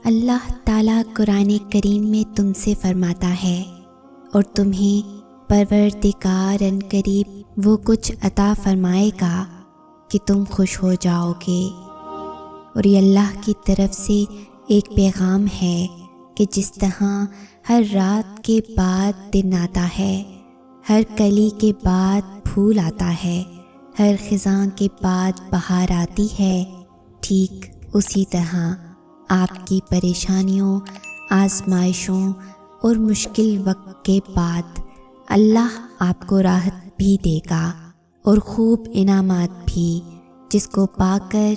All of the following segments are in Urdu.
اللہ تعالیٰ قرآن کریم میں تم سے فرماتا ہے اور تمہیں پروردگار عنقریب وہ کچھ عطا فرمائے گا کہ تم خوش ہو جاؤ گے۔ اور یہ اللہ کی طرف سے ایک پیغام ہے کہ جس طرح ہر رات کے بعد دن آتا ہے، ہر کلی کے بعد پھول آتا ہے، ہر خزاں کے بعد بہار آتی ہے، ٹھیک اسی طرح آپ کی پریشانیوں، آزمائشوں اور مشکل وقت کے بعد اللہ آپ کو راحت بھی دے گا اور خوب انعامات بھی، جس کو پا کر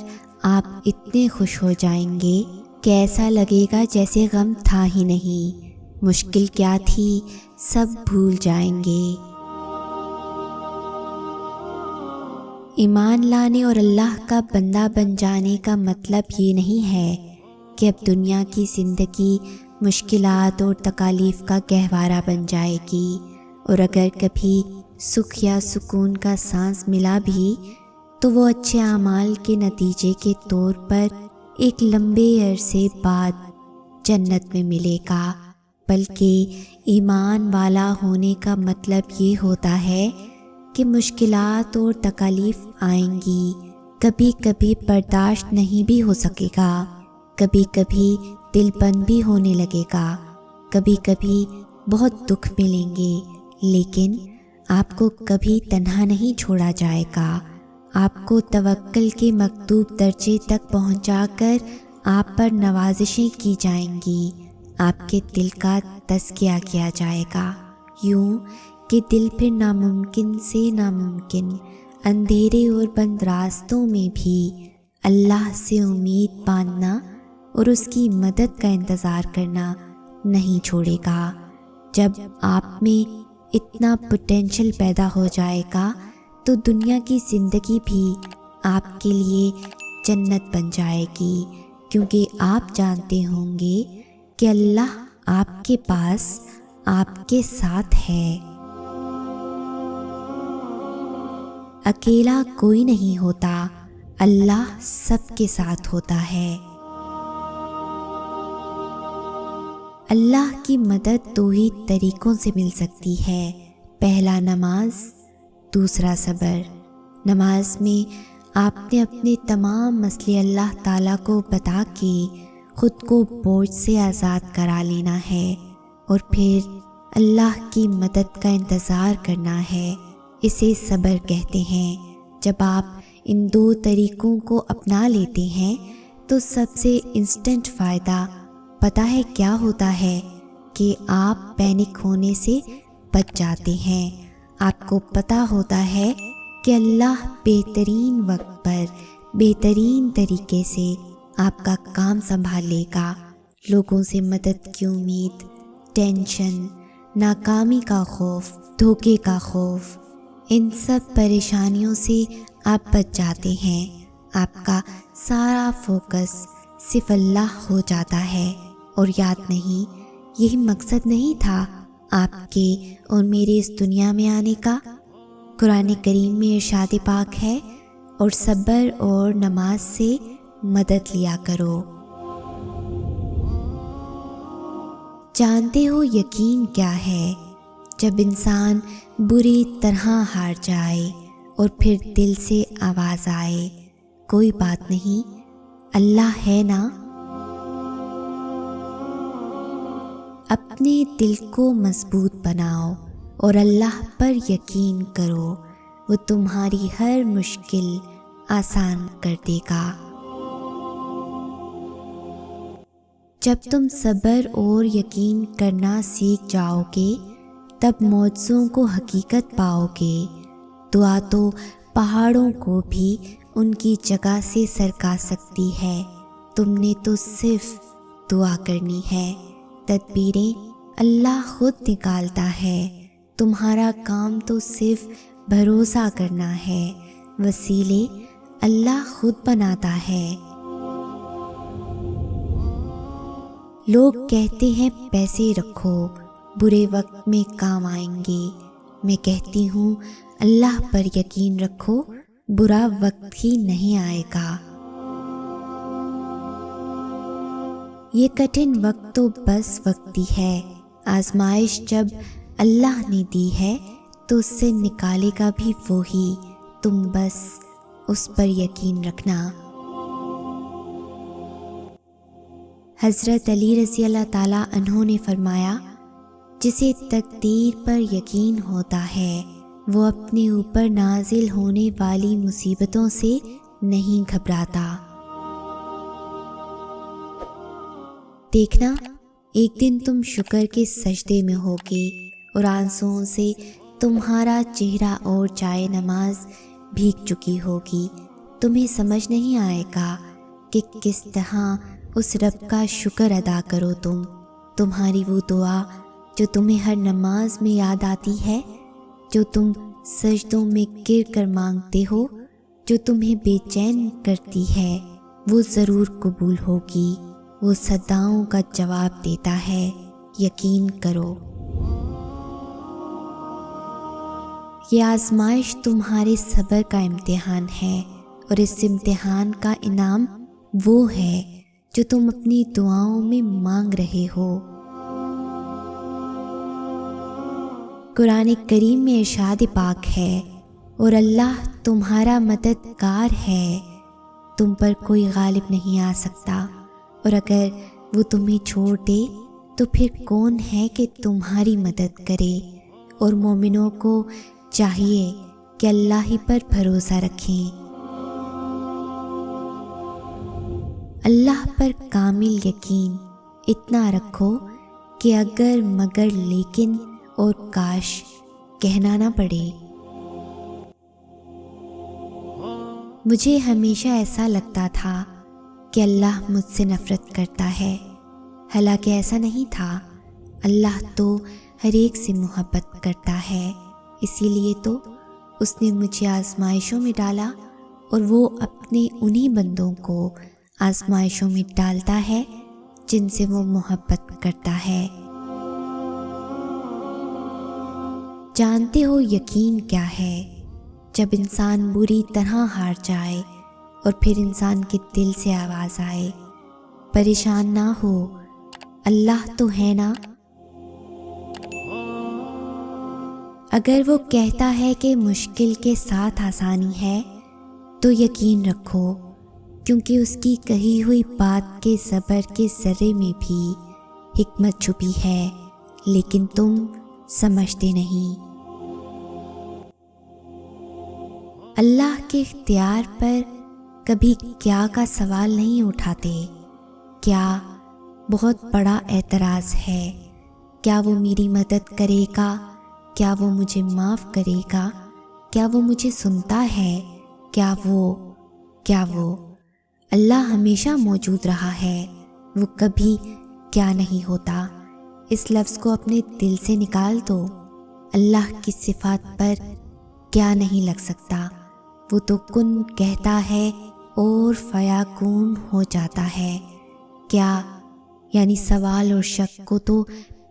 آپ اتنے خوش ہو جائیں گے کہ ایسا لگے گا جیسے غم تھا ہی نہیں، مشکل کیا تھی سب بھول جائیں گے۔ ایمان لانے اور اللہ کا بندہ بن جانے کا مطلب یہ نہیں ہے کہ اب دنیا کی زندگی مشکلات اور تکالیف کا گہوارہ بن جائے گی، اور اگر کبھی سکھ یا سکون کا سانس ملا بھی تو وہ اچھے اعمال کے نتیجے کے طور پر ایک لمبے عرصے بعد جنت میں ملے گا، بلکہ ایمان والا ہونے کا مطلب یہ ہوتا ہے کہ مشکلات اور تکالیف آئیں گی، کبھی کبھی برداشت نہیں بھی ہو سکے گا، کبھی کبھی دل بند بھی ہونے لگے گا، کبھی کبھی بہت دکھ ملیں گے، لیکن آپ کو کبھی تنہا نہیں چھوڑا جائے گا۔ آپ کو توکل کے مطلوب درجے تک پہنچا کر آپ پر نوازشیں کی جائیں گی، آپ کے دل کا تزکیہ کیا جائے گا، یوں کہ دل پھر ناممکن سے ناممکن اندھیرے اور بند راستوں میں بھی اللہ سے امید باندھنا اور اس کی مدد کا انتظار کرنا نہیں چھوڑے گا۔ جب آپ میں اتنا پوٹینشل پیدا ہو جائے گا تو دنیا کی زندگی بھی آپ کے لیے جنت بن جائے گی، کیونکہ آپ جانتے ہوں گے کہ اللہ آپ کے پاس آپ کے ساتھ ہے۔ اکیلا کوئی نہیں ہوتا، اللہ سب کے ساتھ ہوتا ہے۔ اللہ کی مدد دو ہی طریقوں سے مل سکتی ہے، پہلا نماز، دوسرا صبر۔ نماز میں آپ نے اپنے تمام مسئلے اللہ تعالیٰ کو بتا کے خود کو بوجھ سے آزاد کرا لینا ہے، اور پھر اللہ کی مدد کا انتظار کرنا ہے، اسے صبر کہتے ہیں۔ جب آپ ان دو طریقوں کو اپنا لیتے ہیں تو سب سے انسٹنٹ فائدہ پتہ ہے کیا ہوتا ہے کہ آپ پینک ہونے سے بچ جاتے ہیں۔ آپ کو پتہ ہوتا ہے کہ اللہ بہترین وقت پر بہترین طریقے سے آپ کا کام سنبھال لے گا۔ لوگوں سے مدد کی امید، ٹینشن، ناکامی کا خوف، دھوکے کا خوف، ان سب پریشانیوں سے آپ بچ جاتے ہیں۔ آپ کا سارا فوکس صرف اللہ ہو جاتا ہے، اور یاد نہیں یہی مقصد نہیں تھا آپ کے اور میرے اس دنیا میں آنے کا؟ قرآن کریم میں ارشاد پاک ہے، اور صبر اور نماز سے مدد لیا کرو۔ جانتے ہو یقین کیا ہے؟ جب انسان بری طرح ہار جائے اور پھر دل سے آواز آئے، کوئی بات نہیں، اللہ ہے نا۔ اپنے دل کو مضبوط بناؤ اور اللہ پر یقین کرو، وہ تمہاری ہر مشکل آسان کر دے گا۔ جب تم صبر اور یقین کرنا سیکھ جاؤ گے تب معجزوں کو حقیقت پاؤ گے۔ دعا تو پہاڑوں کو بھی ان کی جگہ سے سرکا سکتی ہے، تم نے تو صرف دعا کرنی ہے۔ تدبیریں اللہ خود نکالتا ہے، تمہارا کام تو صرف بھروسہ کرنا ہے، وسیلے اللہ خود بناتا ہے۔ لوگ کہتے ہیں پیسے رکھو، برے وقت میں کام آئیں گے، میں کہتی ہوں اللہ پر یقین رکھو، برا وقت ہی نہیں آئے گا۔ یہ کٹھن وقت تو بس وقتی ہے، آزمائش جب اللہ نے دی ہے تو اس سے نکالے گا بھی وہی، تم بس اس پر یقین رکھنا۔ حضرت علی رضی اللہ تعالیٰ عنہ نے فرمایا، جسے تقدیر پر یقین ہوتا ہے وہ اپنے اوپر نازل ہونے والی مصیبتوں سے نہیں گھبراتا۔ دیکھنا، ایک دن تم شکر کے سجدے میں ہوگے اور آنسوؤں سے تمہارا چہرہ اور جائے نماز بھیگ چکی ہوگی، تمہیں سمجھ نہیں آئے گا کہ کس طرح اس رب کا شکر ادا کرو۔ تمہاری وہ دعا جو تمہیں ہر نماز میں یاد آتی ہے، جو تم سجدوں میں گر کر مانگتے ہو، جو تمہیں بے چین کرتی ہے، وہ ضرور قبول ہوگی۔ وہ صداؤں کا جواب دیتا ہے، یقین کرو۔ یہ آزمائش تمہارے صبر کا امتحان ہے، اور اس امتحان کا انعام وہ ہے جو تم اپنی دعاؤں میں مانگ رہے ہو۔ قرآن کریم میں ارشاد پاک ہے، اور اللہ تمہارا مددگار ہے، تم پر کوئی غالب نہیں آ سکتا، اور اگر وہ تمہیں چھوڑ دے تو پھر کون ہے کہ تمہاری مدد کرے۔ اور مومنوں کو چاہیے کہ اللہ ہی پر بھروسہ رکھیں، اللہ پر کامل یقین اتنا رکھو کہ اگر مگر لیکن اور کاش کہنا نہ پڑے۔ مجھے ہمیشہ ایسا لگتا تھا کہ اللہ مجھ سے نفرت کرتا ہے، حالانکہ ایسا نہیں تھا۔ اللہ تو ہر ایک سے محبت کرتا ہے، اسی لیے تو اس نے مجھے آزمائشوں میں ڈالا، اور وہ اپنے انہی بندوں کو آزمائشوں میں ڈالتا ہے جن سے وہ محبت کرتا ہے۔ جانتے ہو یقین کیا ہے؟ جب انسان بری طرح ہار جائے اور پھر انسان کے دل سے آواز آئے، پریشان نہ ہو، اللہ تو ہے نا۔ اگر وہ کہتا ہے کہ مشکل کے ساتھ آسانی ہے تو یقین رکھو، کیونکہ اس کی کہی ہوئی بات کے صبر کے ذرے میں بھی حکمت چھپی ہے، لیکن تم سمجھتے نہیں۔ اللہ کے اختیار پر کبھی کیا کا سوال نہیں اٹھاتے۔ کیا بہت بڑا اعتراض ہے، کیا وہ میری مدد کرے گا، کیا وہ مجھے معاف کرے گا، کیا وہ مجھے سنتا ہے، کیا وہ اللہ ہمیشہ موجود رہا ہے، وہ کبھی کیا نہیں ہوتا۔ اس لفظ کو اپنے دل سے نکال دو۔ اللہ کی صفات پر کیا نہیں لگ سکتا، وہ تو کن کہتا ہے اور فیاکون ہو جاتا ہے۔ کیا یعنی سوال اور شک کو تو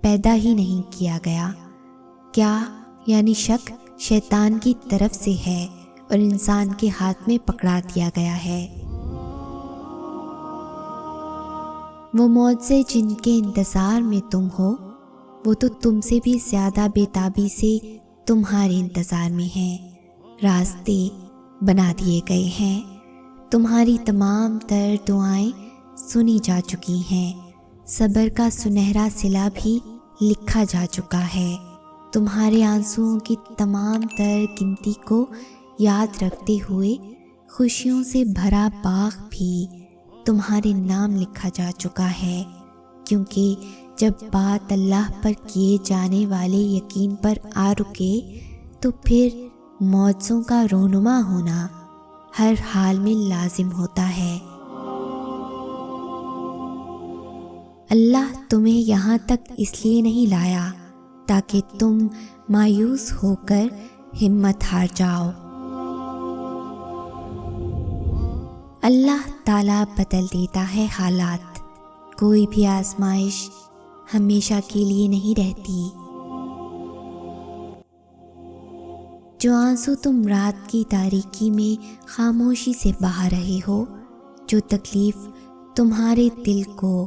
پیدا ہی نہیں کیا گیا۔ کیا یعنی شک شیطان کی طرف سے ہے اور انسان کے ہاتھ میں پکڑا دیا گیا ہے۔ وہ معجزے جن کے انتظار میں تم ہو، وہ تو تم سے بھی زیادہ بے تابی سے تمہارے انتظار میں ہیں۔ راستے بنا دیے گئے ہیں، تمہاری تمام تر دعائیں سنی جا چکی ہیں، صبر کا سنہرا صلہ بھی لکھا جا چکا ہے۔ تمہارے آنسوؤں کی تمام تر گنتی کو یاد رکھتے ہوئے خوشیوں سے بھرا باغ بھی تمہارے نام لکھا جا چکا ہے، کیونکہ جب بات اللہ پر کیے جانے والے یقین پر آ رکے تو پھر معجزوں کا رونما ہونا ہر حال میں لازم ہوتا ہے۔ اللہ تمہیں یہاں تک اس لیے نہیں لایا تاکہ تم مایوس ہو کر ہمت ہار جاؤ۔ اللہ تعالیٰ بدل دیتا ہے حالات، کوئی بھی آزمائش ہمیشہ کے لیے نہیں رہتی۔ جو آنسو تم رات کی تاریکی میں خاموشی سے بہا رہے ہو، جو تکلیف تمہارے دل کو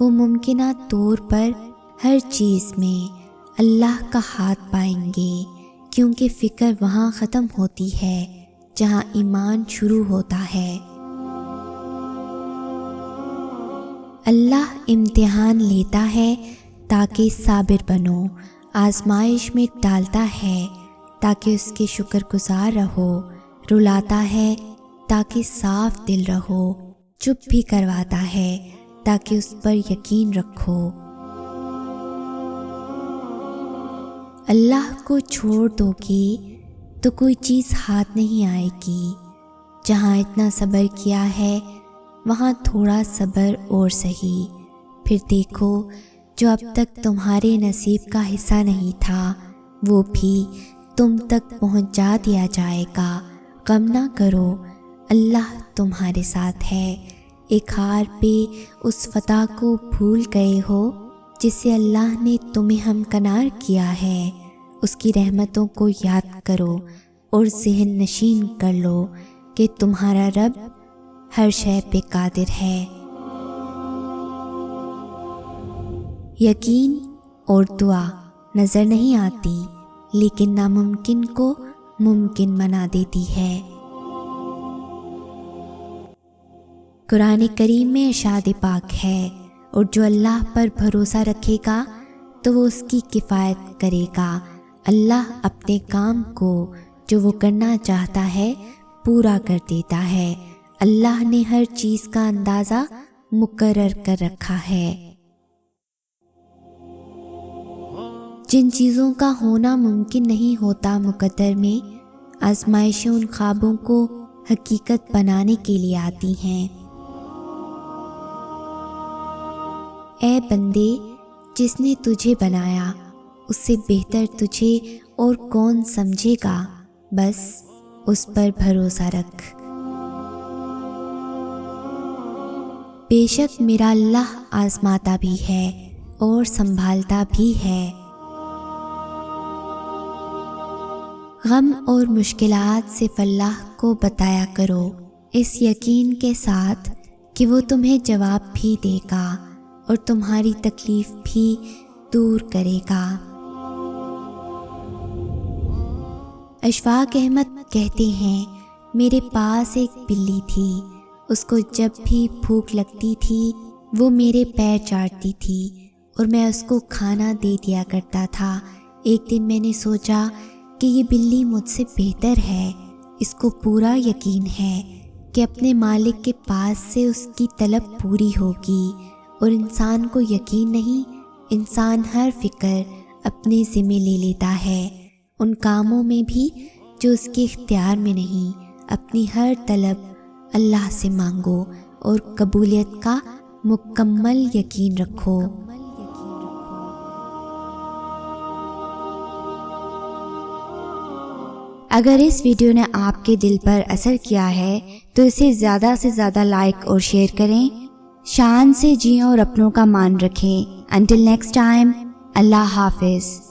وہ ممکنہ طور پر ہر چیز میں اللہ کا ہاتھ پائیں گے، کیونکہ فکر وہاں ختم ہوتی ہے جہاں ایمان شروع ہوتا ہے۔ اللہ امتحان لیتا ہے تاکہ صابر بنو، آزمائش میں ڈالتا ہے تاکہ اس کے شکر گزار رہو، رلاتا ہے تاکہ صاف دل رہو، چپ بھی کرواتا ہے تاکہ اس پر یقین رکھو۔ اللہ کو چھوڑ دو گی تو کوئی چیز ہاتھ نہیں آئے گی۔ جہاں اتنا صبر کیا ہے وہاں تھوڑا صبر اور سہی، پھر دیکھو جو اب تک تمہارے نصیب کا حصہ نہیں تھا وہ بھی تم تک پہنچا دیا جائے گا۔ غم نہ کرو، اللہ تمہارے ساتھ ہے۔ ایک ہار پہ اس فتح کو بھول گئے ہو جس سے اللہ نے تمہیں ہمکنار کیا ہے۔ اس کی رحمتوں کو یاد کرو اور ذہن نشین کر لو کہ تمہارا رب ہر شے پہ قادر ہے۔ یقین اور دعا نظر نہیں آتی لیکن ناممکن کو ممکن بنا دیتی ہے۔ قرآن کریم میں ارشاد پاک ہے، اور جو اللہ پر بھروسہ رکھے گا تو وہ اس کی کفایت کرے گا۔ اللہ اپنے کام کو جو وہ کرنا چاہتا ہے پورا کر دیتا ہے۔ اللہ نے ہر چیز کا اندازہ مقرر کر رکھا ہے۔ جن چیزوں کا ہونا ممکن نہیں ہوتا مقدر میں، آزمائشیں ان خوابوں کو حقیقت بنانے کے لیے آتی ہیں۔ اے بندے، جس نے تجھے بنایا اس سے بہتر تجھے اور کون سمجھے گا، بس اس پر بھروسہ رکھ۔ بے شک میرا اللہ آزماتا بھی ہے اور سنبھالتا بھی ہے۔ غم اور مشکلات صرف اللہ کو بتایا کرو، اس یقین کے ساتھ کہ وہ تمہیں جواب بھی دے گا اور تمہاری تکلیف بھی دور کرے گا۔ اشفاق احمد کہتے ہیں، میرے پاس ایک بلی تھی، اس کو جب بھی بھوک لگتی تھی وہ میرے پیر چاٹتی تھی اور میں اس کو کھانا دے دیا کرتا تھا۔ ایک دن میں نے سوچا کہ یہ بلی مجھ سے بہتر ہے، اس کو پورا یقین ہے کہ اپنے مالک کے پاس سے اس کی طلب پوری ہوگی، اور انسان کو یقین نہیں۔ انسان ہر فکر اپنے ذمہ لے لیتا ہے، ان کاموں میں بھی جو اس کے اختیار میں نہیں۔ اپنی ہر طلب اللہ سے مانگو اور قبولیت کا مکمل یقین رکھو۔ اگر اس ویڈیو نے آپ کے دل پر اثر کیا ہے تو اسے زیادہ سے زیادہ لائک اور شیئر کریں۔ شان سے جئیں اور اپنوں کا مان رکھیں۔ انٹل نیکسٹ ٹائم، اللہ حافظ۔